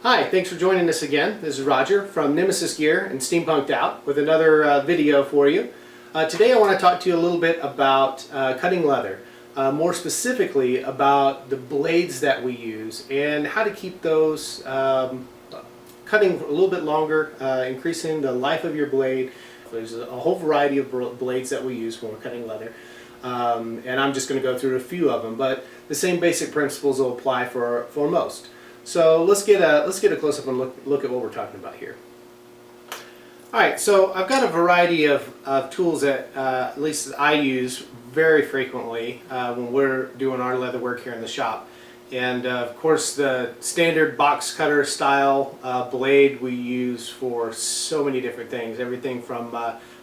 Hi, thanks for joining us again. This is Roger from Nemesis Gear and Steampunked Out with another video for you. Today I want to talk to you a little bit about cutting leather, more specifically about the blades that we use and how to keep those cutting a little bit longer, increasing the life of your blade. There's a whole variety of blades that we use when we're cutting leather. And I'm just going to go through a few of them, but the same basic principles will apply for most. So let's get a close-up and look at what we're talking about here. Alright, so I've got a variety of tools that at least I use very frequently when we're doing our leather work here in the shop. And of course the standard box cutter style blade we use for so many different things. Everything from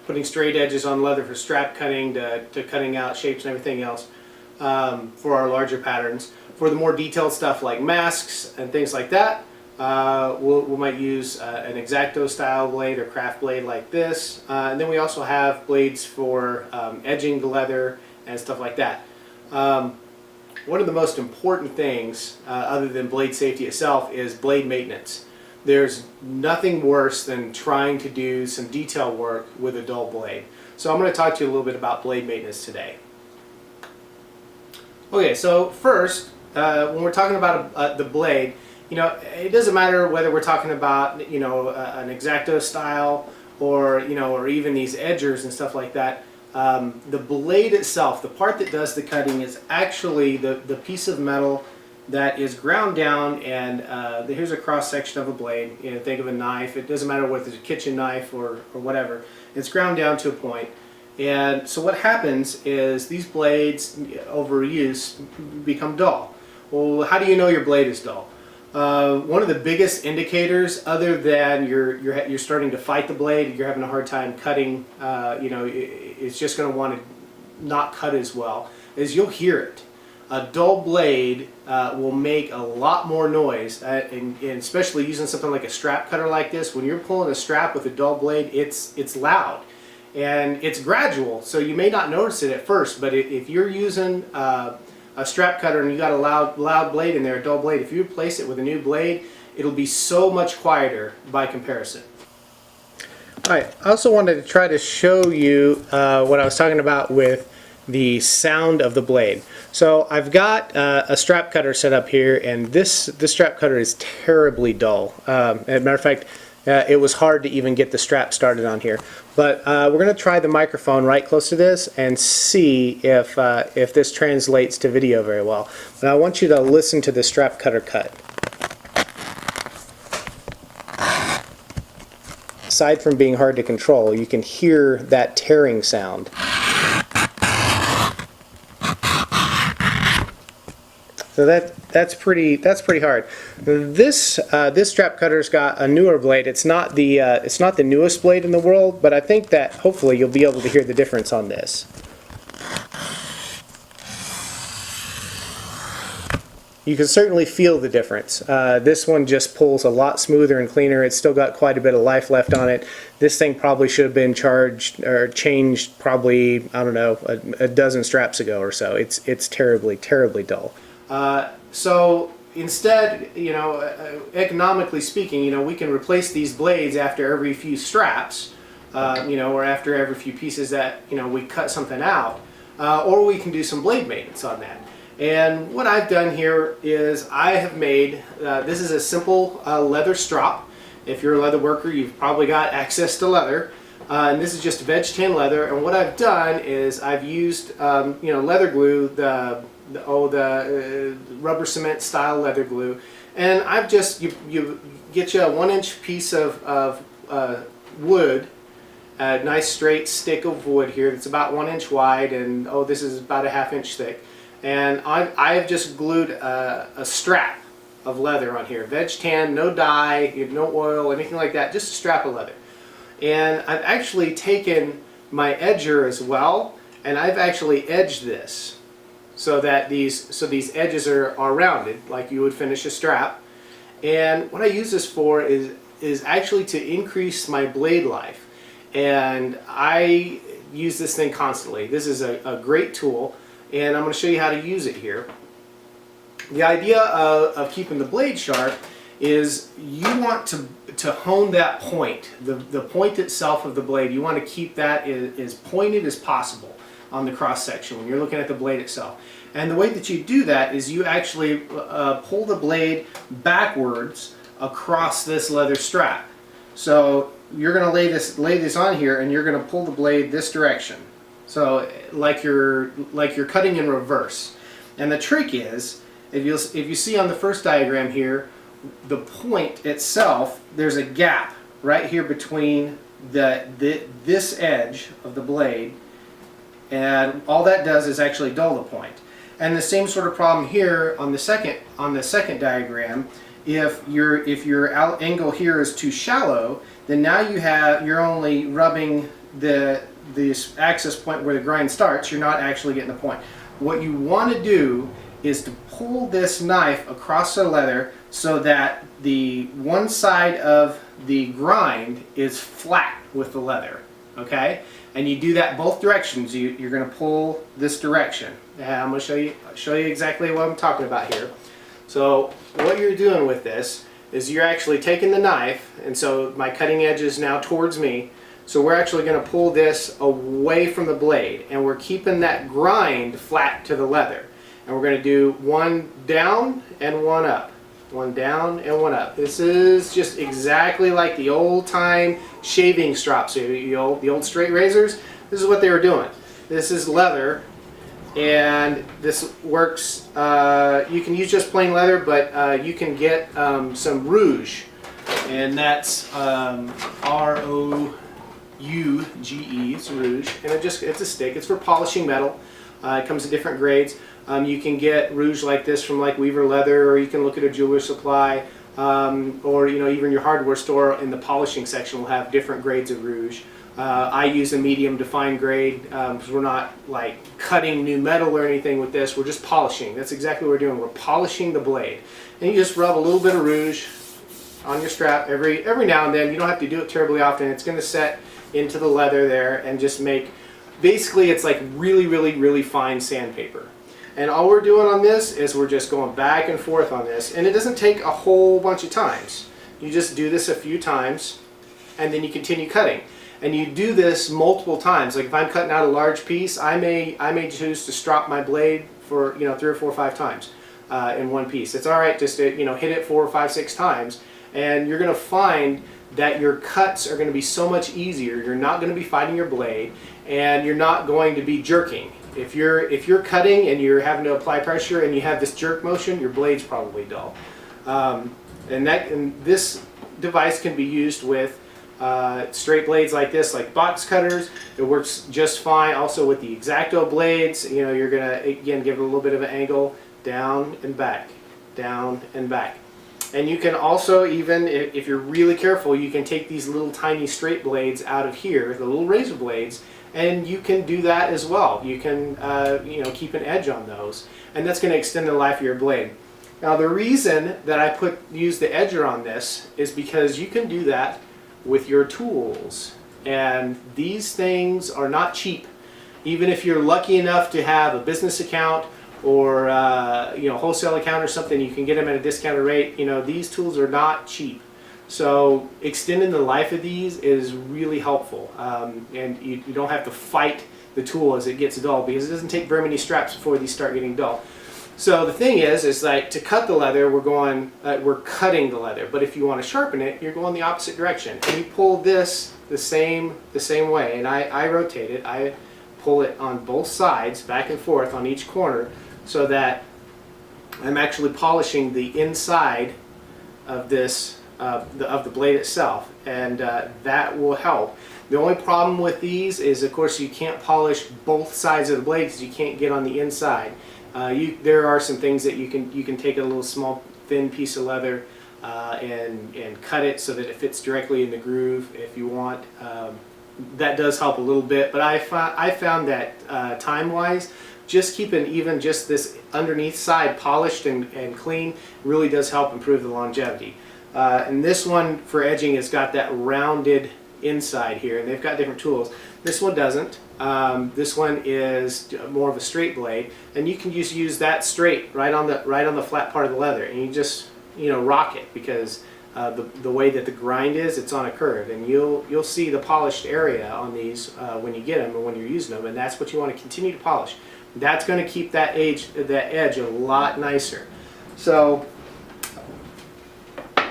putting straight edges on leather for strap cutting to cutting out shapes and everything else for our larger patterns. For the more detailed stuff like masks and things like that, we might use an X-Acto style blade or craft blade like this. And then we also have blades for edging the leather and stuff like that. One of the most important things, other than blade safety itself, is blade maintenance. There's nothing worse than trying to do some detail work with a dull blade. So I'm going to talk to you a little bit about blade maintenance today. Okay, so first, when we're talking about the blade, you know, it doesn't matter whether we're talking about, you know, an X-Acto style or, you know, or even these edgers and stuff like that. The blade itself, the part that does the cutting, is actually the piece of metal that is ground down, and here's a cross section of a blade. You know, think of a knife. It doesn't matter whether it's a kitchen knife or whatever. It's ground down to a point. And so what happens is these blades, over use, become dull. Well, how do you know your blade is dull? One of the biggest indicators, other than you're starting to fight the blade, you're having a hard time cutting, you know, it's just going to want to not cut as well, is you'll hear it. A dull blade will make a lot more noise, and especially using something like a strap cutter like this. When you're pulling a strap with a dull blade, it's loud. And it's gradual, so you may not notice it at first, but if you're using a strap cutter and you got a loud blade in there, a dull blade, if you replace it with a new blade, it'll be so much quieter by comparison. Alright, I also wanted to try to show you what I was talking about with the sound of the blade. So I've got a strap cutter set up here, and this strap cutter is terribly dull. As a matter of fact, it was hard to even get the strap started on here. But we're going to try the microphone right close to this and see if this translates to video very well. But I want you to listen to the strap cutter cut. Aside from being hard to control, you can hear that tearing sound. So that's pretty hard. This strap cutter's got a newer blade. It's not the newest blade in the world, but I think that hopefully you'll be able to hear the difference on this. You can certainly feel the difference. This one just pulls a lot smoother and cleaner. It's still got quite a bit of life left on it. This thing probably should have been changed probably, I don't know, a dozen straps ago or so. It's terribly dull. So instead, you know, economically speaking, you know, we can replace these blades after every few straps, you know, or after every few pieces that, you know, we cut something out, or we can do some blade maintenance on that. And what I've done here is I have made, this is a simple leather strop. If you're a leather worker, you've probably got access to leather. And this is just veg tan leather, and what I've done is I've used, you know, leather glue, the rubber cement style leather glue, and I've just, you get you a 1-inch piece of wood, a nice straight stick of wood here that's about 1 inch wide, and this is about a 1/2 inch thick, and I have just glued a strap of leather on here, veg tan, no dye, no oil, anything like that, just a strap of leather. And I've actually taken my edger as well, and I've actually edged this so that these edges are rounded like you would finish a strap. And what I use this for is actually to increase my blade life, and I use this thing constantly. This is a great tool, and I'm going to show you how to use it here. The idea of keeping the blade sharp is you want to hone that point, the point itself of the blade. You want to keep that as pointed as possible on the cross section when you're looking at the blade itself. And the way that you do that is you actually pull the blade backwards across this leather strap. So you're going to lay this on here, and you're going to pull the blade this direction. So like you're cutting in reverse. And the trick is, if you see on the first diagram here, the point itself, there's a gap right here between this edge of the blade, and all that does is actually dull the point. And the same sort of problem here on the second diagram. If your angle here is too shallow, then now you're only rubbing this axis point where the grind starts. You're not actually getting the point. What you want to do is to pull this knife across the leather so that the one side of the grind is flat with the leather. Okay, and you do that both directions. You're going to pull this direction. And I'm going to show you exactly what I'm talking about here. So what you're doing with this is you're actually taking the knife, and so my cutting edge is now towards me. So we're actually going to pull this away from the blade, and we're keeping that grind flat to the leather. And we're going to do one down and one up. One down and one up. This is just exactly like the old time shaving strops, the old straight razors. This is what they were doing. This is leather, and this works. You can use just plain leather, but you can get some rouge, and that's R-O-U-G-E. It's rouge, and it's a stick. It's for polishing metal. It comes in different grades. You can get rouge like this from like Weaver Leather, or you can look at a jeweler supply, or even your hardware store in the polishing section will have different grades of rouge. I use a medium to fine grade because we're not like cutting new metal or anything with this. We're just polishing. That's exactly what we're doing. We're polishing the blade, and you just rub a little bit of rouge on your strap every now and then. You don't have to do it terribly often. It's going to set into the leather there and just make, basically it's like really, really, really fine sandpaper. And all we're doing on this is we're just going back and forth on this, and it doesn't take a whole bunch of times. You just do this a few times, and then you continue cutting. And you do this multiple times. Like if I'm cutting out a large piece, I may choose to strop my blade for 3 or 4 or 5 times in one piece. It's all right just to hit it 4 or 5, 6 times, and you're going to find that your cuts are going to be so much easier. You're not going to be fighting your blade, and you're not going to be jerking. If you're cutting and you're having to apply pressure and you have this jerk motion, your blade's probably dull. And this device can be used with straight blades like this, like box cutters. It works just fine. Also with the X-Acto blades, you're gonna again give it a little bit of an angle, down and back, down and back. And you can also, even if you're really careful, you can take these little tiny straight blades out of here, the little razor blades, and you can do that as well. You can keep an edge on those, and that's going to extend the life of your blade. Now the reason that I use the edger on this is because you can do that with your tools, and these things are not cheap. Even if you're lucky enough to have a business account or wholesale account or something, you can get them at a discounted rate. These tools are not cheap. So extending the life of these is really helpful, and you don't have to fight the tool as it gets dull, because it doesn't take very many straps before these start getting dull. So the thing is like to cut the leather, we're cutting the leather, but if you want to sharpen it, you're going the opposite direction, and you pull this the same way. And I rotate it. I pull it on both sides, back and forth on each corner, so that I'm actually polishing the inside of this. Of the blade itself, and that will help. The only problem with these is, of course, you can't polish both sides of the blade because you can't get on the inside. There are some things that you can take a little small thin piece of leather and cut it so that it fits directly in the groove if you want. That does help a little bit, but I found that time-wise, just keeping even just this underneath side polished and clean really does help improve the longevity. And this one for edging has got that rounded inside here, and they've got different tools. This one doesn't. This one is more of a straight blade, and you can just use that straight right on the flat part of the leather, and you just rock it, because the way that the grind is, it's on a curve, and you'll see the polished area on these when you get them and when you're using them, and that's what you want to continue to polish. That's going to keep that edge a lot nicer. So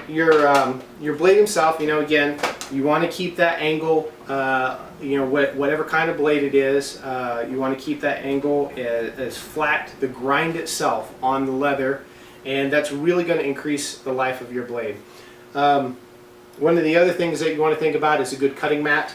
your blade himself, again, you want to keep that angle, whatever kind of blade it is, you want to keep that angle as flat, the grind itself on the leather, and that's really going to increase the life of your blade. One of the other things that you want to think about is a good cutting mat.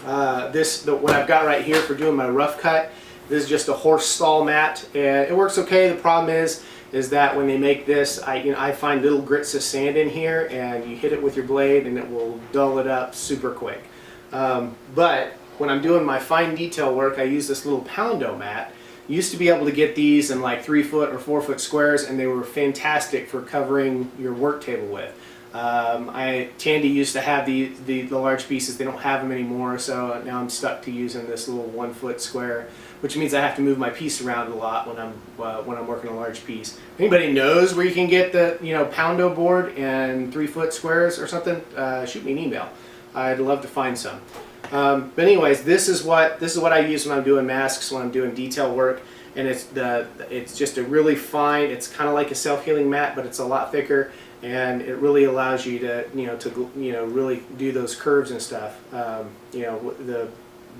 What I've got right here for doing my rough cut, this is just a horse stall mat, and it works okay. The problem is that when they make this, I find little grits of sand in here, and you hit it with your blade and it will dull it up super quick. But when I'm doing my fine detail work, I use this little Poundo mat. You used to be able to get these in like 3-foot or 4-foot squares, and they were fantastic for covering your work table with. Tandy used to have the large pieces. They don't have them anymore, so now I'm stuck to using this little 1-foot square, which means I have to move my piece around a lot when I'm working a large piece. If anybody knows where you can get the Poundo board and 3-foot squares or something, shoot me an email. I'd love to find some. But anyways, this is what I use when I'm doing masks, when I'm doing detail work, and it's just a really fine. It's kind of like a self-healing mat, but it's a lot thicker, and it really allows you to really do those curves and stuff. A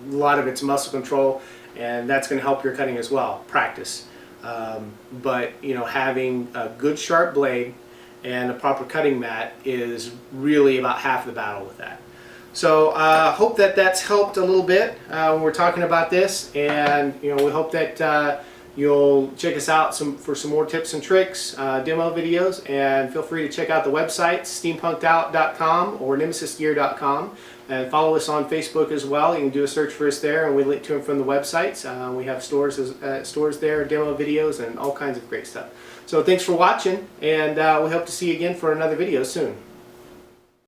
lot of it's muscle control, and that's going to help your cutting as well. Practice, but having a good sharp blade and a proper cutting mat is really about half the battle with that. So hope that that's helped a little bit when we're talking about this, and we hope that you'll check us out for some more tips and tricks, demo videos, and feel free to check out the website steampunkedout.com or nemesisgear.com, and follow us on Facebook as well. You can do a search for us there, and we link to them from the websites. We have stores there, demo videos, and all kinds of great stuff. So thanks for watching, and we hope to see you again for another video soon.